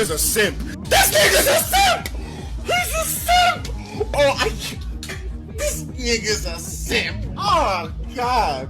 nigga's a simp. This nigga's a simp. He's a simp. Oh, this nigga's a simp. Oh God.